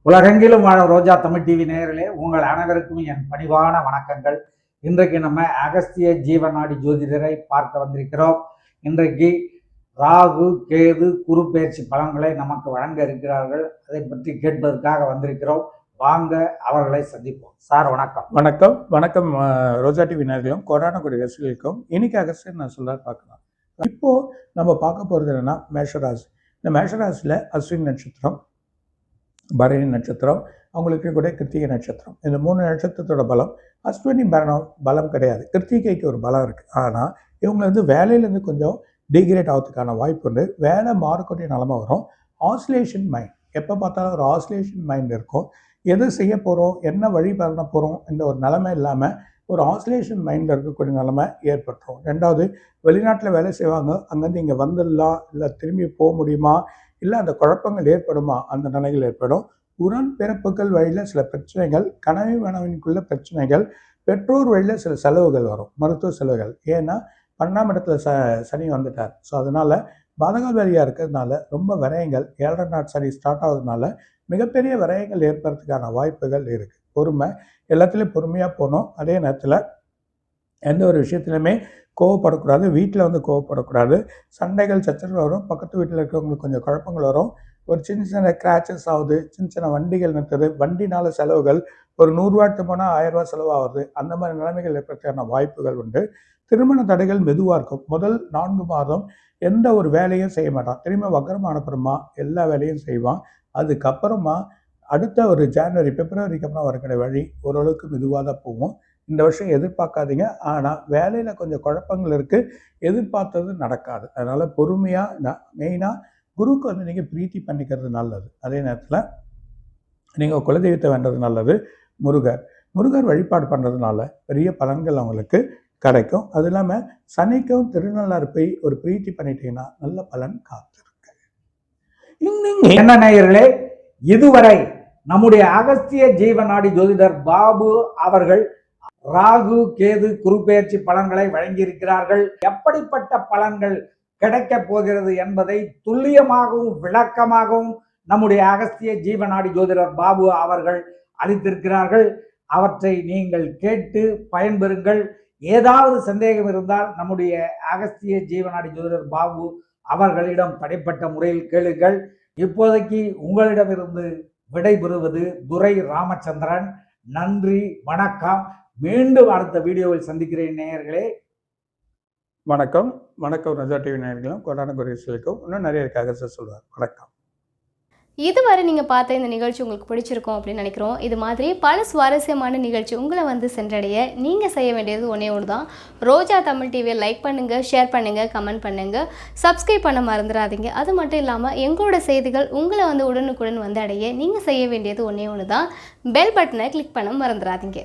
உலகெங்கிலும் வாழும் ரோஜா தமிழ் டிவி நேயர்களே, உங்கள் அனைவருக்கும் என் பணிவான வணக்கங்கள். இன்றைக்கு நம்ம அகஸ்திய ஜீவநாடி ஜோதிடரை பார்க்க வந்திருக்கிறோம். இன்றைக்கு ராகு கேது குரு பெயர்ச்சி பலன்களை நமக்கு வழங்க இருக்கிறார்கள். அதை பற்றி கேட்பதற்காக வந்திருக்கிறோம். வாங்க அவர்களை சந்திப்போம். சார் வணக்கம். வணக்கம் வணக்கம். ரோஜா டிவி நேயர்களும் கொரோனா கொடி ரசிகர்களுக்கும் இன்னைக்கு அகஸ்தியர் நான் சொல்ல பார்க்கலாம். இப்போ நம்ம பார்க்க போகிறது என்னன்னா மேஷராசி. இந்த மேஷராசியில் அஸ்வினி நட்சத்திரம், பரணி நட்சத்திரம், அவங்களுக்கு கூட கிருத்திகை நட்சத்திரம். இந்த 3 நட்சத்திரத்தோட பலம் அஸ்வினி பலம் கிடையாது. கிருத்திகைக்கு ஒரு பலம் இருக்குது. ஆனால் இவங்க வேலையிலேருந்து கொஞ்சம் டிகிரேட் ஆகிறதுக்கான வாய்ப்பு உண்டு. வேலை மாறக்கூடிய நிலமை வரும். ஆசிலேஷன் மைண்ட், எப்போ பார்த்தாலும் ஒரு ஆசிலேஷன் மைண்ட் இருக்கும். எது செய்ய போகிறோம், என்ன வழி பண்ண போகிறோம், இந்த ஒரு நிலைமை இல்லாமல் ஒரு ஆசிலேஷன் மைண்டில் இருக்கக்கூடிய நிலைமை ஏற்பட்டுரும். ரெண்டாவது, வெளிநாட்டில் வேலை செய்வாங்க, அங்கேருந்து இங்கே வந்துடலாம், இல்லை திரும்பி போக முடியுமா, இல்லை அந்த குழப்பங்கள் ஏற்படுமா, அந்த நிலைகள் ஏற்படும். உடன் பிறப்புகள் வழியில் சில பிரச்சனைகள், கனவு மனவினுக்குள்ள பிரச்சனைகள், பெற்றோர் வழியில் சில செலவுகள் வரும், மருத்துவ செலவுகள். ஏன்னா 12ஆம் இடத்துல சனி வந்துட்டார். ஸோ அதனால் பாதகால் வேலையாக இருக்கிறதுனால ரொம்ப விரயங்கள், 7ஆம் நாள் சனி ஸ்டார்ட் ஆகுறதுனால மிகப்பெரிய விரயங்கள் ஏற்படுறதுக்கான வாய்ப்புகள் இருக்குது. பொறுமை, எல்லாத்துலேயும் பொறுமையாக போகணும். அதே நேரத்தில் எந்த ஒரு விஷயத்துலையுமே கோவப்படக்கூடாது. வீட்டில் கோவப்படக்கூடாது. சண்டைகள் சச்சரவு வரும். பக்கத்து வீட்டில் இருக்கிறவங்களுக்கு கொஞ்சம் குழப்பங்கள் வரும். ஒரு சின்ன சின்ன கிராச்சஸ் ஆகுது, சின்ன சின்ன வண்டிகள் நிறுத்துறது, வண்டினால செலவுகள், ஒரு 100 ரூபா எடுத்து போனால் 1000 ரூபா செலவாகுது. அந்த மாதிரி நிலைமைகள் ஏற்படுறதுக்கான வாய்ப்புகள் உண்டு. திருமண தடைகள் மெதுவாக இருக்கும். முதல் 4 மாதம் எந்த ஒரு வேலையும் செய்ய மாட்டான். திரும்ப வக்கரமான அப்புறமா எல்லா வேலையும் செய்வான். அதுக்கப்புறமா அடுத்த ஒரு ஜனவரி பிப்ரவரிக்கு அப்புறம் வரக்கூடிய வழி ஓரளவுக்கு மெதுவாக தான் போகும். இந்த வருஷம் எதிர்பார்க்காதீங்க. ஆனால் வேலையில் கொஞ்சம் குழப்பங்கள் இருக்குது. எதிர்பார்த்தது நடக்காது. அதனால் பொறுமையாக, மெயினாக குருவுக்கு நீங்கள் பிரீத்தி பண்ணிக்கிறது நல்லது. அதே நேரத்தில் நீங்கள் குலதெய்வத்தை வேண்டது நல்லது. முருகர் வழிபாடு பண்ணுறதுனால பெரிய பலன்கள் அவங்களுக்கு கிடைக்கும். அது இல்லாமல் சனிக்கும் திருநள்ளாறு போய் ஒரு பிரீத்தி பண்ணிட்டீங்கன்னா நல்ல பலன் காத்திருக்கு. என்ன நேயர்களே, இதுவரை நம்முடைய அகஸ்திய ஜீவநாடி ஜோதிடர் பாபு அவர்கள் ராகு கேது குரு பெயர்ச்சி பலன்களை வழங்கியிருக்கிறார்கள். எப்படிப்பட்ட பலன்கள் கிடைக்க போகிறது என்பதை துல்லியமாகவும் விளக்கமாகவும் நம்முடைய அகஸ்திய ஜீவநாடி ஜோதிடர் பாபு அவர்கள் அளித்திருக்கிறார்கள். அவற்றை நீங்கள் கேட்டு பயன்பெறுங்கள். ஏதாவது சந்தேகம் இருந்தால் நம்முடைய அகஸ்திய ஜீவநாடி ஜோதிடர் பாபு அவர்களிடம் தனிப்பட்ட முறையில் கேளுங்கள். இப்போதைக்கு உங்களிடமிருந்து விடைபெறுவது துரை ராமச்சந்திரன். நன்றி, வணக்கம். மீண்டும் அடுத்த வீடியோவில் சந்திக்கிறேன் நேயர்களே. வணக்கம் ரோஜா டிவி நேயர்களும் கொரோனா குறிகளுக்கும் இன்னும் நிறைய இருக்காக சொல்லுவார். வணக்கம். இதுவரை நீங்கள் பார்த்த இந்த நிகழ்ச்சி உங்களுக்கு பிடிச்சிருக்கும் அப்படின்னு நினைக்கிறோம். இது மாதிரி பல சுவாரஸ்யமான நிகழ்ச்சி உங்களை சென்றடைய நீங்கள் செய்ய வேண்டியது ஒன்றே ஒன்று தான். ரோஜா தமிழ் டிவியை லைக் பண்ணுங்கள், ஷேர் பண்ணுங்கள், கமெண்ட் பண்ணுங்கள், சப்ஸ்கிரைப் பண்ண மறந்துடாதீங்க. அது மட்டும் இல்லாமல் எங்களோட செய்திகள் உங்களை உடனுக்குடன் அடைய நீங்கள் செய்ய வேண்டியது ஒன்றே ஒன்று தான். பெல் பட்டனை கிளிக் பண்ண மறந்துடாதீங்க.